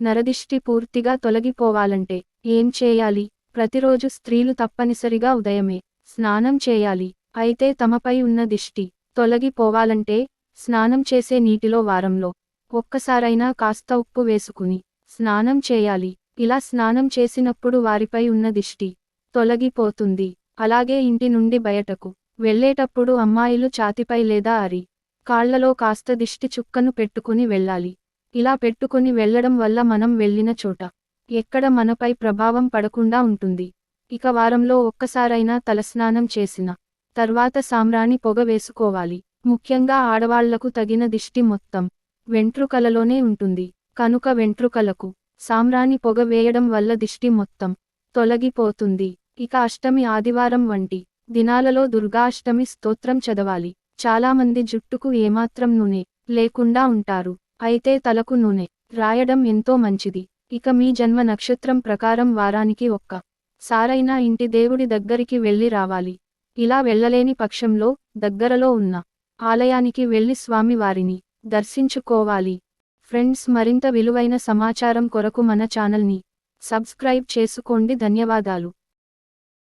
నరదిష్టి పూర్తిగా తొలగిపోవాలంటే ఏం చేయాలి? ప్రతిరోజు స్త్రీలు తప్పనిసరిగా ఉదయమే స్నానం చేయాలి. అయితే తమపై ఉన్న దిష్టి తొలగిపోవాలంటే స్నానం చేసే నీటిలో వారంలో ఒక్కసారైనా కాస్త ఉప్పు వేసుకుని స్నానం చేయాలి. ఇలా స్నానం చేసినప్పుడు వారిపై ఉన్న దిష్టి తొలగిపోతుంది. అలాగే ఇంటి నుండి బయటకు వెళ్ళేటప్పుడు అమ్మాయిలు ఛాతిపై లేదా కాళ్లలో కాస్త దిష్టి చుక్కను పెట్టుకుని వెళ్ళాలి. ఇలా పెట్టుకుని వెళ్ళడం వల్ల మనం వెళ్ళిన చోట ఎక్కడ మనపై ప్రభావం పడకుండా ఉంటుంది. ఇక వారంలో ఒక్కసారైనా తలస్నానం చేసిన తర్వాత సాంబ్రాణి పొగ వేసుకోవాలి. ముఖ్యంగా ఆడవాళ్లకు తగిన దిష్టి మొత్తం వెంట్రుకలలోనే ఉంటుంది కనుక వెంట్రుకలకు సాంబ్రాణి పొగ వేయడం వల్ల దిష్టి మొత్తం తొలగిపోతుంది. ఇక అష్టమి ఆదివారం వంటి దినాలలో దుర్గాష్టమి స్తోత్రం చదవాలి. చాలామంది జుట్టుకు ఏమాత్రం నూనె లేకుండా ఉంటారు. అయితే తలకు నూనె రాయడం ఎంతో మంచిది. ఇక మీ జన్మ నక్షత్రం ప్రకారం వారానికి సారైనా ఇంటి దేవుడి దగ్గరికి వెళ్ళి రావాలి. ఇలా వెళ్ళలేని పక్షంలో దగ్గరలో ఉన్న ఆలయానికి వెళ్ళి స్వామి వారిని దర్శించుకోవాలి. ఫ్రెండ్స్, మరింత విలువైన సమాచారం కొరకు మన ఛానల్ని సబ్స్క్రైబ్ చేసుకోండి. ధన్యవాదాలు.